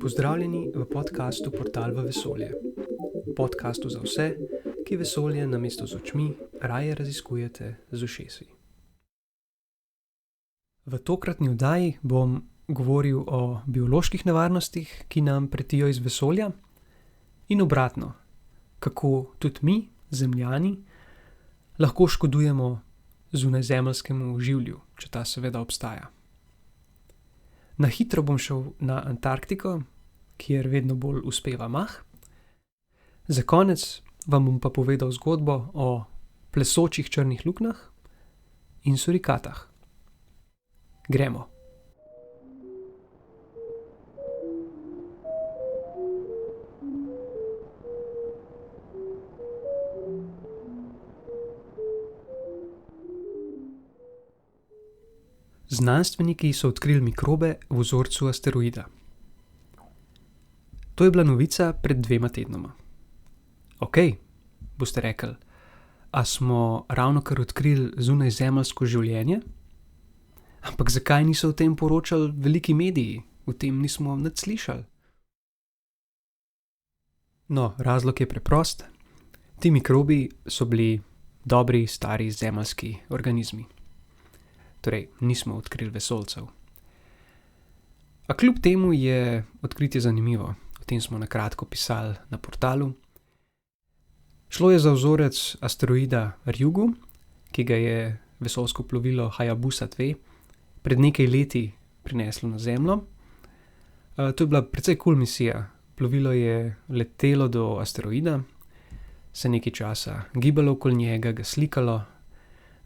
Pozdravljeni v podkastu Portal v vesolje. Podkastu za vse, ki vesolje namesto z očmi raje raziskujete z ušesi. V tokratni oddaji bom govoril o bioloških nevarnostih, ki nam pretijo iz vesolja, in obratno, kako tudi mi, Zemljani, lahko škodujemo zunajzemeljskemu življu, če ta seveda obstaja. Na hitro bom šel na Antarktiko, kjer vedno bolj uspeva mah. Za konec vam bom pa povedal zgodbo o plesočih črnih luknjah in surikatah. Gremo. Znanstveniki so odkrili mikrobe v vzorcu asteroida. To je bila novica pred 2 tednoma. Okej, boste rekli, a smo ravnokar odkrili zunajzemeljsko življenje? Ampak zakaj niso o tem poročali veliki mediji? O tem nismo nič slišali. No, razlog je preprost. Ti mikrobi so bili dobri, stari zemeljski organizmi. Torej, nismo odkrili vesoljcev. A kljub temu je odkritje zanimivo. O tem smo na kratko pisali na portalu. Šlo je za vzorec asteroida Ryugu, ki ga je vesoljsko plovilo Hayabusa 2 pred nekaj leti prineslo na Zemljo. To je bila precej kul misija. Plovilo je letelo do asteroida, se nekaj časa gibalo okoli njega, ga slikalo,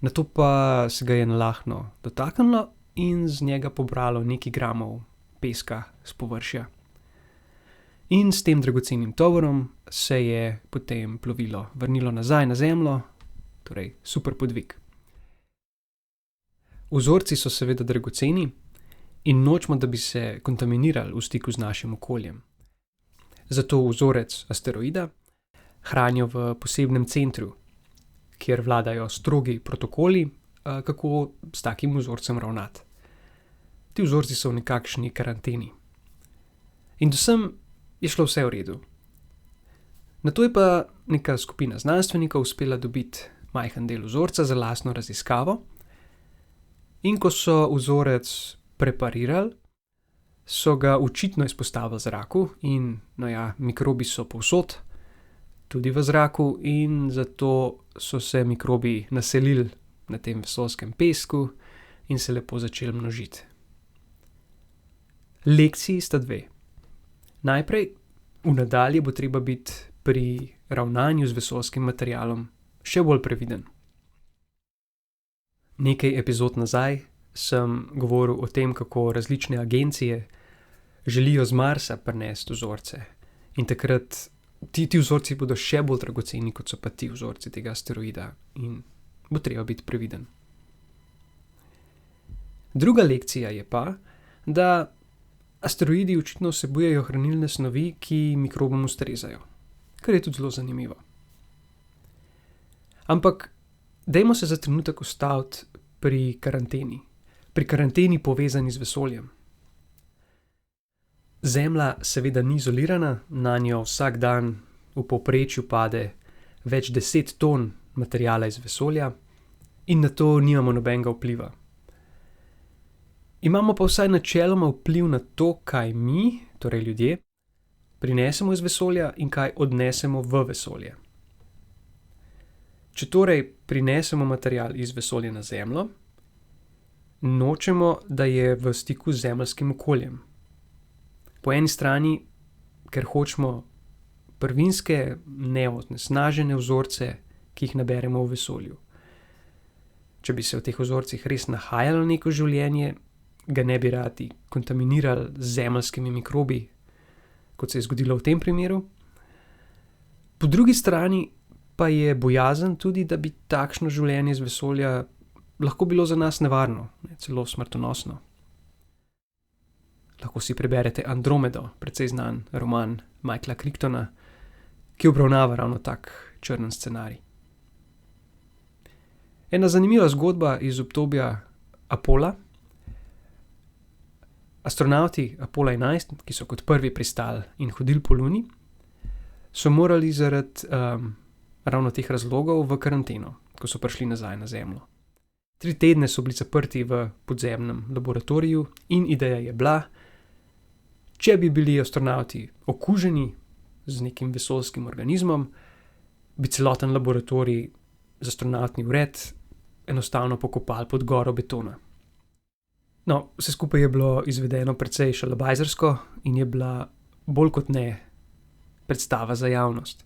nato pa se ga je nalahno dotaknilo in z njega pobralo nekaj gramov peska s površja. In s tem dragocenim tovorom se je potem plovilo vrnilo nazaj na Zemljo, torej super podvig. Vzorci so seveda dragoceni in nočemo, da bi se kontaminirali v stiku z našim okoljem. Zato vzorec asteroida hranijo v posebnem centru, kjer vladajo strogi protokoli, kako s takim vzorcem ravnati. Ti vzorci so v nekakšni karanteni. In vsem je šlo vse v redu. Nato je pa neka skupina znanstvenikov uspela dobiti majhen del vzorca za lastno raziskavo, in ko so vzorec preparirali, so ga očitno izpostavili zraku in, mikrobi so povsod, tudi v zraku, in zato so se mikrobi naselili na tem vesoljskem pesku in se lepo začeli množiti. Lekciji sta 2. Najprej, v nadalje bo treba biti pri ravnanju z vesoljskim materialom še bolj previden. Nekaj epizod nazaj sem govoril o tem, kako različne agencije želijo z Marsa prinesti vzorce. In takrat ti vzorci bodo še bolj dragoceni, kot so pa ti vzorci tega asteroida, in bo treba biti previden. Druga lekcija je pa, da asteroidi očitno vsebujejo hranilne snovi, ki mikrobom ustrezajo, kar je tudi zelo zanimivo. Ampak dajmo se za trenutek ustaviti pri karanteni povezani z vesoljem. Zemlja seveda ni izolirana, nanjo vsak dan v povprečju pade več 10 ton materiala iz vesolja in na to nimamo nobenega vpliva. Imamo pa vsaj načeloma vpliv na to, kaj mi, torej ljudje, prinesemo iz vesolja in kaj odnesemo v vesolje. Če torej prinesemo material iz vesolja na Zemljo, nočemo, da je v stiku z zemeljskim okoljem. Po eni strani, ker hočemo prvinske, neonesnažene vzorce, ki jih naberemo v vesolju. Če bi se v teh vzorcih res nahajalo neko življenje, ga ne bi radi kontaminirali z zemeljskimi mikrobi, kot se je zgodilo v tem primeru. Po drugi strani pa je bojazen tudi, da bi takšno življenje iz vesolja lahko bilo za nas nevarno, celo smrtonosno. Lahko si preberete Andromedo, precej znan roman Michaela Crichtona, ki obravnava ravno tak črn scenarij. Ena zanimiva zgodba iz obdobja Apola. Astronavti Apollo 11, ki so kot prvi pristali in hodili po Luni, so morali zaradi ravno teh razlogov v karanteno, ko so prišli nazaj na Zemljo. 3 tedne so bili zaprti v podzemnem laboratoriju in ideja je bila, če bi bili astronavti okuženi z nekim vesoljskim organizmom, bi celoten laboratorij z astronautni vred enostavno pokopali pod goro betona. No, vse skupaj je bilo izvedeno precej šalabajzersko in je bila bolj kot ne predstava za javnost.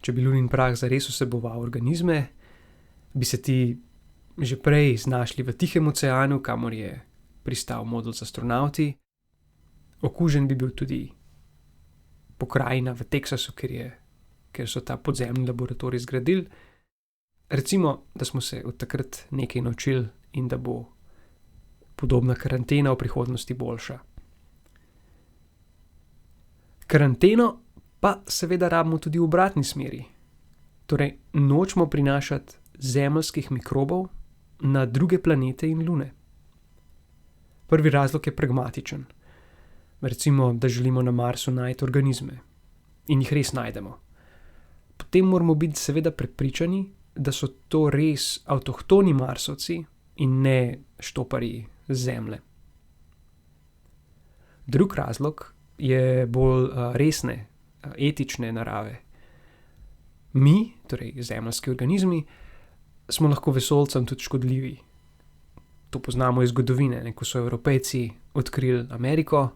Če bi lunin prah zares vseboval organizme, bi se ti že prej znašli v Tihem oceanu, kamor je pristal modul z astronavti. Okužen bi bil tudi pokrajina v Teksasu, ker so ta podzemni laboratorij zgradili. Recimo, da smo se od takrat nekaj naučili in da bo podobna karantena v prihodnosti boljša. Karanteno pa seveda rabimo tudi v obratni smeri. Torej, nočemo prinašati zemeljskih mikrobov na druge planete in lune. Prvi razlog je pragmatičen. Recimo, da želimo na Marsu najti organizme in jih res najdemo. Potem moramo biti seveda prepričani, da so to res avtohtoni Marsovci in ne štoparji z Zemlje. Drug razlog je bolj resne, etične narave. Mi, torej zemeljski organizmi, smo lahko vesoljcem tudi škodljivi. To poznamo iz zgodovine, ko so Evropejci odkrili Ameriko,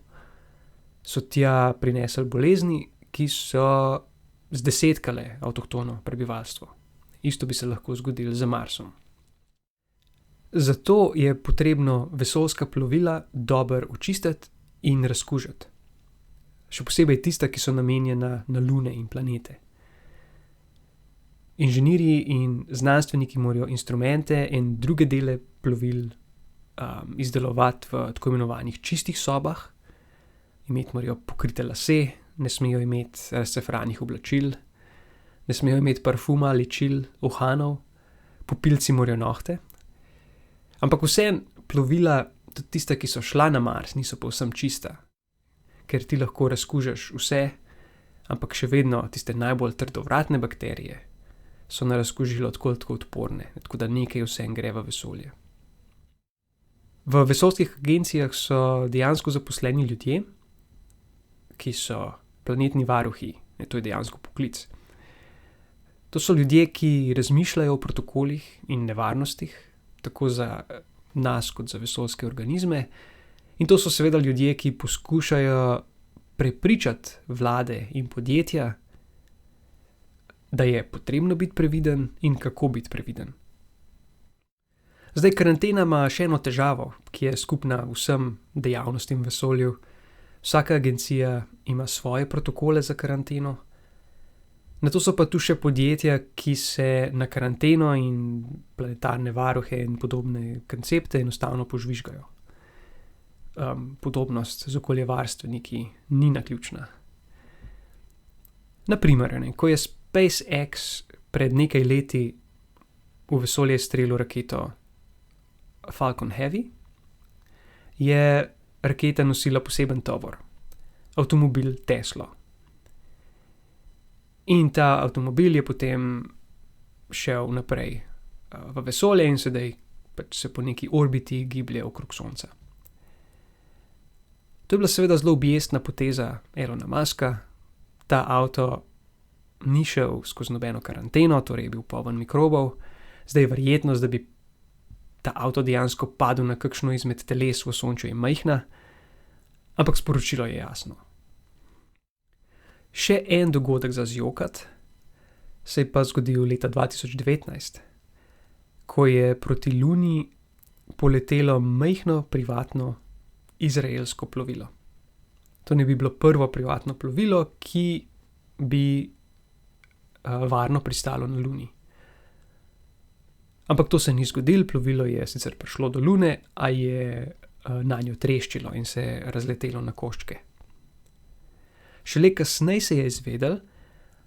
so tja prinesli bolezni, ki so zdesetkale avtohtono prebivalstvo. Isto bi se lahko zgodilo z Marsom. Zato je potrebno vesoljska plovila dobro očistiti in razkužiti. Še posebej tista, ki so namenjena na lune in planete. Inženirji in znanstveniki morajo instrumente in druge dele plovil izdelovati v tako imenovanih čistih sobah, imeti morajo pokrite lase, ne smejo imeti razcefranih oblačil, ne smejo imeti parfuma, ličil, uhanov, popilci morajo nohte. Ampak vseeno plovila, tudi tista, ki so šla na Mars, niso povsem čista, ker ti lahko razkužeš vse, ampak še vedno tiste najbolj trdovratne bakterije so na razkužilo tako odporne, tako da nekaj vseeno gre v vesolje. V vesoljskih agencijah so dejansko zaposleni ljudje, ki so planetni varuhi, to je dejansko poklic. To so ljudje, ki razmišljajo o protokolih in nevarnostih, tako za nas kot za vesoljske organizme, in to so seveda ljudje, ki poskušajo prepričati vlade in podjetja, da je potrebno biti previden in kako biti previden. Zdaj, karantena ima še eno težavo, ki je skupna vsem dejavnostim v vesolju. Vsaka agencija ima svoje protokole za karanteno. Nato so pa tu še podjetja, ki se na karanteno in planetarne varuhe in podobne koncepte enostavno požvižgajo. Podobnost z okoljevarstveniki ni naključna. Naprimer, ko je SpaceX pred nekaj leti v vesolje strelil raketo Falcon Heavy, je raketa nosila poseben tovor, avtomobil Tesla. In ta avtomobil je potem šel naprej v vesolje in sedaj se po neki orbiti giblje okrog Sonca. To je bila seveda zelo objestna poteza Elona Muska. Ta avto ni šel skozi nobeno karanteno, torej je bil poln mikrobov. Zdaj je verjetnost, da bi ta avto dejansko padel na kakšno izmed teles v Sončju, je majhna, ampak sporočilo je jasno. Še en dogodek za zjokat se je pa zgodil leta 2019, ko je proti Luni poletelo majhno privatno izraelsko plovilo. To ne bi bilo prvo privatno plovilo, ki bi varno pristalo na Luni. Ampak to se ni zgodilo, plovilo je sicer prišlo do Lune, a je nanjo treščilo in se razletelo na koščke. Šele kasneje se je izvedelo,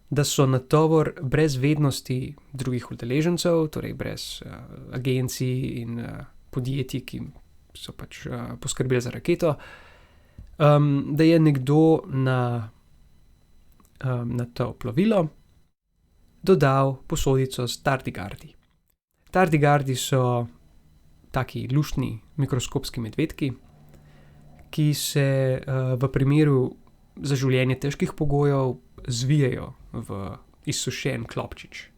da so na tovor brez vednosti drugih udeležencev, torej brez agencij in podjetij, ki so pač poskrbeli za raketo, da je nekdo na to plovilo dodal posodico s tardigardi. Tardigardi so taki luštni mikroskopski medvedki, ki se v primeru za življenje težkih pogojev zvijejo v izsušen klobčič.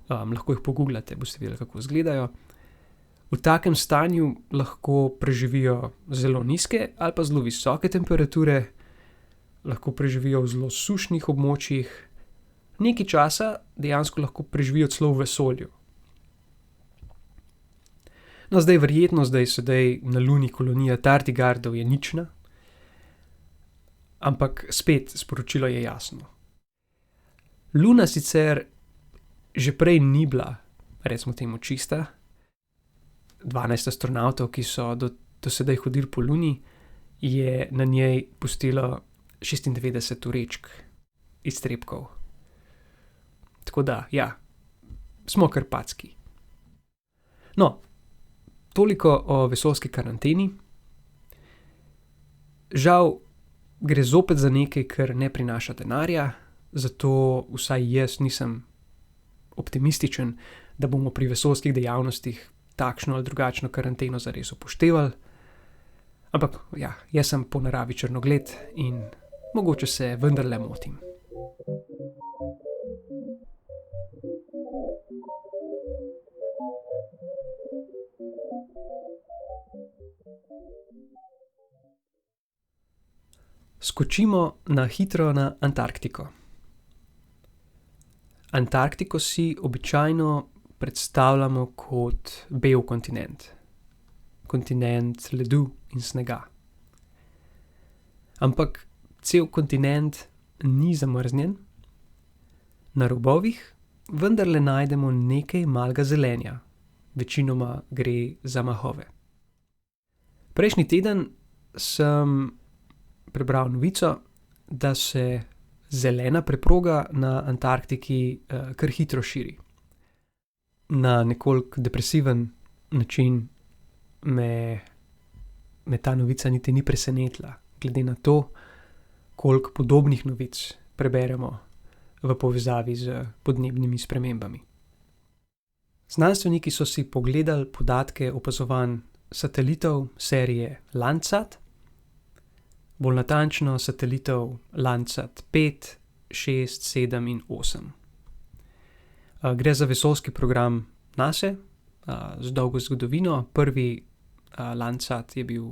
Lahko jih pogooglate, boste videli, kako izgledajo. V takem stanju lahko preživijo zelo nizke ali pa zelo visoke temperature, lahko preživijo v zelo sušnih območjih, nekaj časa dejansko lahko preživijo celo v vesolju. No, verjetnost, da je sedaj na Luni kolonija tardigardov, je nična, ampak spet sporočilo je jasno. Luna sicer že prej ni bila, recimo temu, čista. 12 astronavtov, ki so do sedaj hodili po Luni, je na njej pustilo 96 vrečk iztrebkov. Tako da, ja, smo kar packi. No, toliko o vesoljski karanteni. Žal gre zopet za nekaj, kar ne prinaša denarja, zato vsaj jaz nisem optimističen, da bomo pri vesoljskih dejavnostih takšno ali drugačno karanteno zares upoštevali. Ampak ja, jaz sem po naravi črnogled in mogoče se vendarle motim. Skočimo na hitro na Antarktiko. Antarktiko si običajno predstavljamo kot bel kontinent. Kontinent ledu in snega. Ampak cel kontinent ni zamrznjen. Na robovih vendarle najdemo nekaj malega zelenja. Večinoma gre za mahove. Prejšnji teden sem prebral novico, da se zelena preproga na Antarktiki kar hitro širi. Na nekoliko depresiven način me ta novica niti ni presenetila, glede na to, koliko podobnih novic preberemo v povezavi z podnebnimi spremembami. Znanstveniki so si pogledali podatke opazovanj satelitov serije Landsat, bolj natančno satelitov Landsat 5, 6, 7 in 8. Gre za vesoljski program NASA z dolgo zgodovino. Prvi Landsat je bil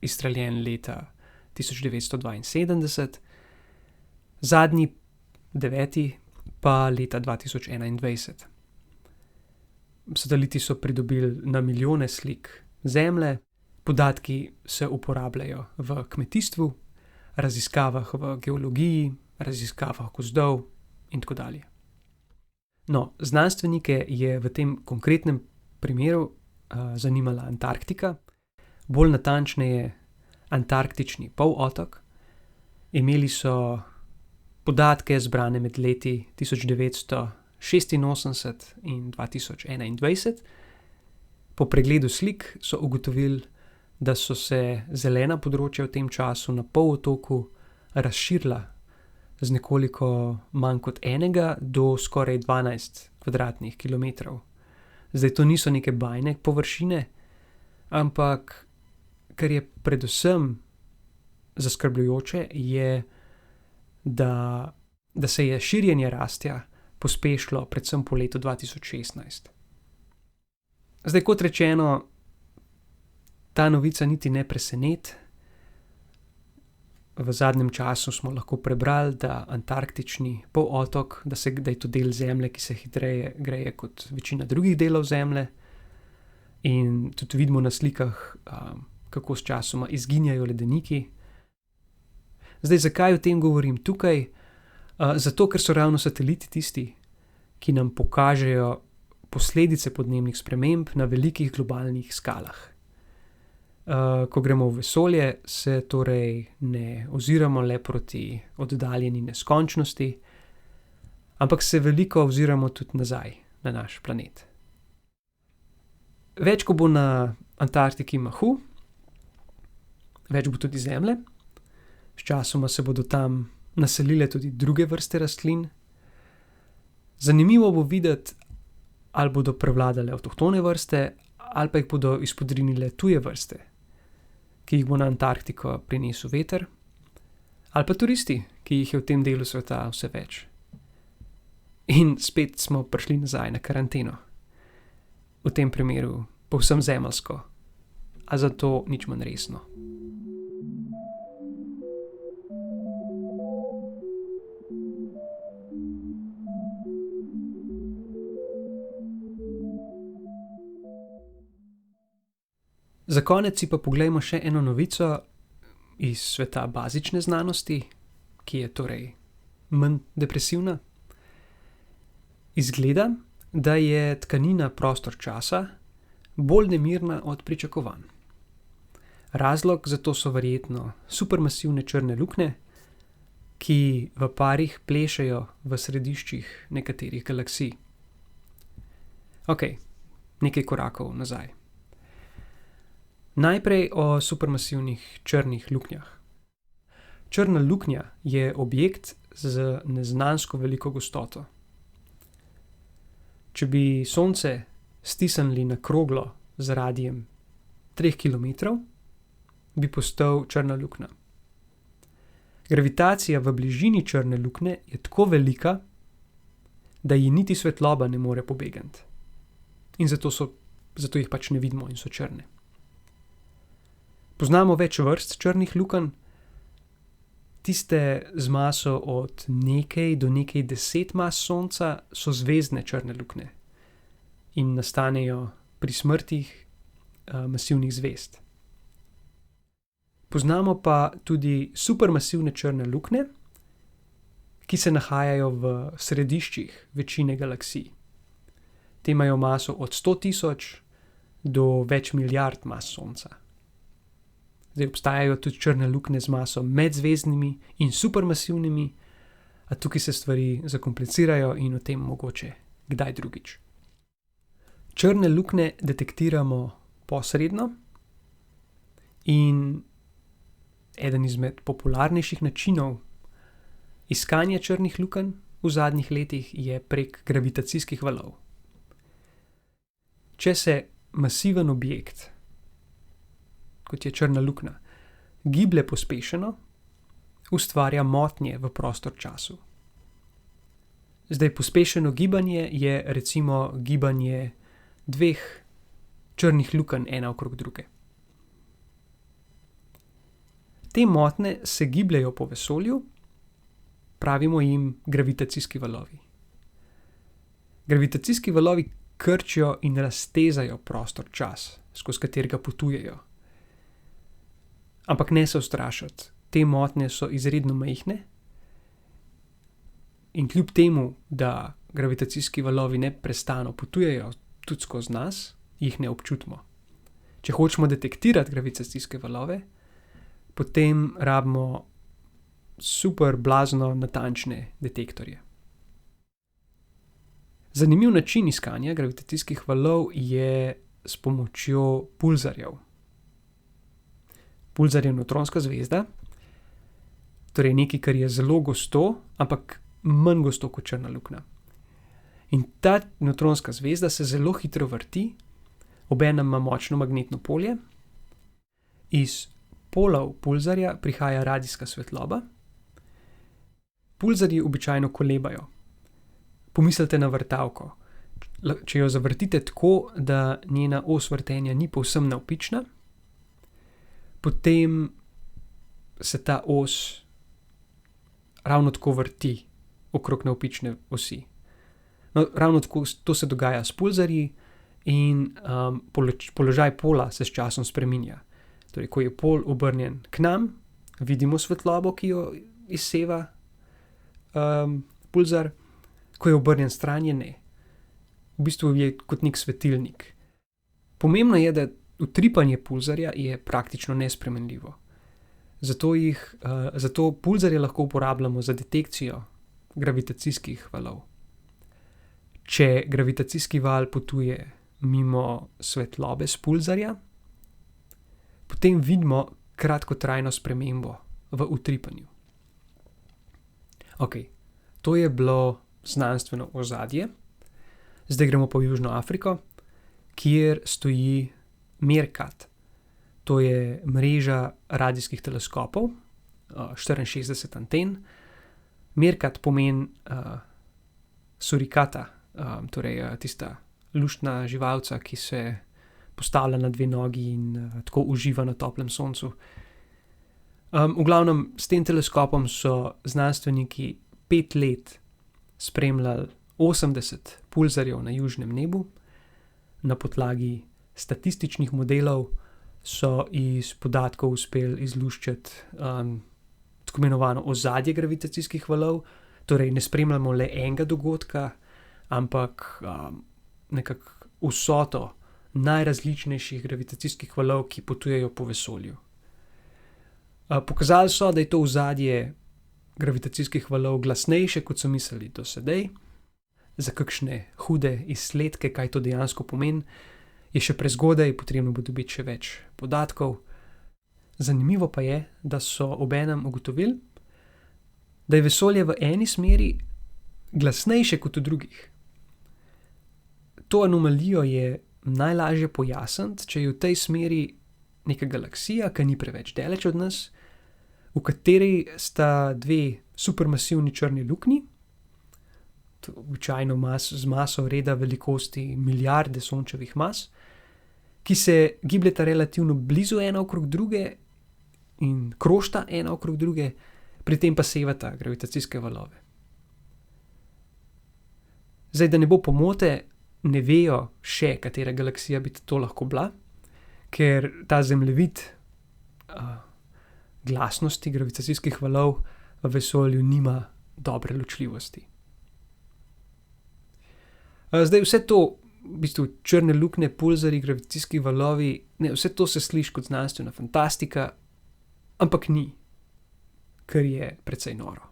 izstreljen leta 1972, zadnji, 9. pa leta 2021. Sateliti so pridobili na milijone slik Zemlje, podatki se uporabljajo v kmetijstvu, raziskavah v geologiji, raziskavah gozdov in tako dalje. No, znanstvenike je v tem konkretnem primeru zanimala Antarktika, bolj natančneje antarktični polotok. Imeli so podatke zbrane med leti 1986 in 2021. Po pregledu slik so ugotovili, da so se zelena področja v tem času na polotoku razširila z nekoliko manj kot 1 do skoraj 12 kvadratnih kilometrov. Zdaj to niso neke bajne površine, ampak kar je predvsem zaskrbljujoče, je, da se je širjenje rastja pospešilo predvsem po letu 2016. Zdaj, kot rečeno, ta novica niti ne preseneti. V zadnjem času smo lahko prebrali, da antarktični polotok, da je to del Zemlje, ki se hitreje greje kot večina drugih delov Zemlje. In tudi vidimo na slikah, kako sčasoma izginjajo ledeniki. Zdaj, zakaj o tem govorim tukaj? Zato, ker so ravno sateliti tisti, ki nam pokažejo posledice podnebnih sprememb na velikih globalnih skalah. Ko gremo v vesolje, se torej ne oziramo le proti oddaljeni neskončnosti, ampak se veliko oziramo tudi nazaj na naš planet. Več, ko bo na Antarktiki mahu, več bo tudi zemlje. Sčasoma se bodo tam naselile tudi druge vrste rastlin. Zanimivo bo videti, ali bodo prevladale avtohtone vrste, ali pa jih bodo izpodrinile tuje vrste, ki jih bo na Antarktiko prinesel veter, ali pa turisti, ki jih je v tem delu sveta vse več. In spet smo prišli nazaj na karanteno. V tem primeru povsem zemeljsko, a zato nič manj resno. Za konec si pa poglejmo še eno novico iz sveta bazične znanosti, ki je torej manj depresivna. Izgleda, da je tkanina prostor-časa bolj nemirna od pričakovanj. Razlog za to so verjetno supermasivne črne luknje, ki v parih plešejo v središčih nekaterih galaksij. Okej, nekaj korakov nazaj. Najprej o supermasivnih črnih luknjah. Črna luknja je objekt z neznansko veliko gostoto. Če bi Sonce stisnili na kroglo z radijem 3 km, bi postal črna luknja. Gravitacija v bližini črne luknje je tako velika, da ji niti svetloba ne more pobegniti. In zato jih pač ne vidimo in so črne. Poznamo več vrst črnih lukenj. Tiste z maso od nekaj do nekaj 10 mas Sonca so zvezdne črne luknje in nastanejo pri smrtih masivnih zvezd. Poznamo pa tudi supermasivne črne luknje, ki se nahajajo v središčih večine galaksij. Te imajo maso od 100.000 do več milijard mas Sonca. Zdaj obstajajo tudi črne luknje z maso med zvezdnimi in supermasivnimi, a tukaj se stvari zakomplicirajo in o tem mogoče kdaj drugič. Črne luknje detektiramo posredno in eden izmed popularnejših načinov iskanja črnih lukenj v zadnjih letih je prek gravitacijskih valov. Če se masiven objekt, kot je črna luknja, giblje pospešeno, ustvarja motnje v prostor-času. Zdaj, pospešeno gibanje je recimo gibanje 2 črnih lukenj ena okrog druge. Te motnje se gibljejo po vesolju, pravimo jim gravitacijski valovi. Gravitacijski valovi krčijo in raztezajo prostor-čas, skozi katerega potujejo. Ampak ne se ustrašiti, te motnje so izredno majhne in kljub temu, da gravitacijski valovi neprestano potujejo tudi skozi nas, jih ne občutimo. Če hočemo detektirati gravitacijske valove, potem rabimo super blazno natančne detektorje. Zanimiv način iskanja gravitacijskih valov je s pomočjo pulzarjev. Pulzar je nevtronska zvezda, torej nekaj, kar je zelo gosto, ampak manj gosto kot črna luknja. In ta nevtronska zvezda se zelo hitro vrti, obenem ima močno magnetno polje, iz polov pulzarja prihaja radijska svetloba. Pulzarji običajno kolebajo. Pomislite na vrtavko. Če jo zavrtite tako, da njena os vrtenja ni povsem navpična, potem se ta os ravno tako vrti okrog navpične osi. No, ravno tako to se dogaja s pulzarji in položaj pola se s časom spreminja. Torej, ko je pol obrnjen k nam, vidimo svetlobo, ki jo izseva pulzar, ko je obrnjen stran, je ne. V bistvu je kot nek svetilnik. Pomembno je, da utripanje pulzarja je praktično nespremenljivo. Zato pulzarje lahko uporabljamo za detekcijo gravitacijskih valov. Če gravitacijski val potuje mimo svetlobe s pulzarja, potem vidimo, kratkotrajno spremembo v utripanju. Ok, to je bilo znanstveno ozadje. Zdaj gremo pa v Južno Afriko, kjer stoji Meerkat. To je mreža radijskih teleskopov, 64 anten. Meerkat pomeni surikata, torej tista luštna živalca, ki se postavlja na 2 nogi in tako uživa na toplem soncu. V glavnem, s tem teleskopom so znanstveniki 5 let spremljali 80 pulzarjev na južnem nebu. Na podlagi statističnih modelov so iz podatkov uspeli izluščiti tako imenovano ozadje gravitacijskih valov. Torej ne spremljamo le enega dogodka, ampak nekako vsoto najrazličnejših gravitacijskih valov, ki potujejo po vesolju. Pokazali so, da je to ozadje gravitacijskih valov glasnejše, kot so mislili do sedaj. Za kakšne hude izsledke, kaj to dejansko pomeni, je še prezgodaj, potrebno bo dobiti še več podatkov. Zanimivo pa je, da so obenem ugotovili, da je vesolje v eni smeri glasnejše kot v drugih. To anomalijo je najlažje pojasniti, če je v tej smeri neka galaksija, ki ni preveč daleč od nas, v kateri sta 2 supermasivni črni luknji, običajno z maso reda velikosti milijarde sončevih mas, ki se gibljeta relativno blizu ena okrog druge in krožita ena okrog druge, pri tem pa sevata gravitacijske valove. Zdaj, da ne bo pomote, ne vejo še, katera galaksija bi to lahko bila, ker ta zemljevid glasnosti gravitacijskih valov v vesolju nima dobre ločljivosti. Zdaj vse to, v bistvu črne luknje, pulzarji, gravitacijski valovi, vse to se sliši kot znanstvena fantastika, ampak ni, kar je precej noro.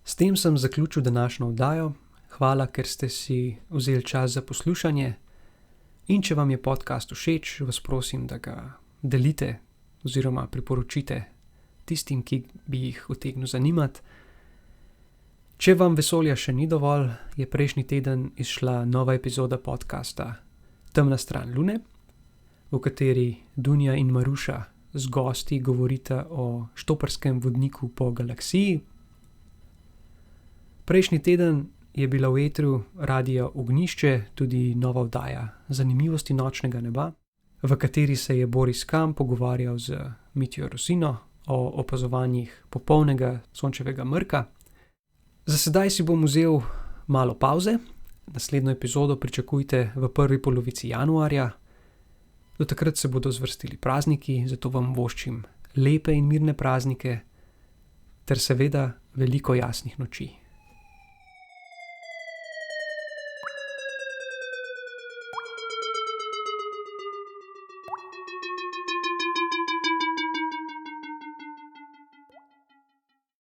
S tem sem zaključil današnjo oddajo. Hvala, ker ste si vzeli čas za poslušanje. In če vam je podcast všeč, vas prosim, da ga delite oziroma priporočite tistim, ki bi jih utegnil zanimati. Če vam vesolja še ni dovolj, je prejšnji teden izšla nova epizoda podcasta Temna stran Lune, v kateri Dunja in Maruša z gosti govorita o štoparskem vodniku po galaksiji. Prejšnji teden je bila v etru radia Ognjišče tudi nova oddaja Zanimivosti nočnega neba, v kateri se je Boris Kam pogovarjal z Mitjo Rosino o opazovanjih popolnega sončevega mrka. Za sedaj si bom vzel malo pavze. Naslednjo epizodo pričakujte v prvi polovici januarja. Do takrat se bodo zvrstili prazniki, zato vam voščim lepe in mirne praznike ter seveda veliko jasnih noči.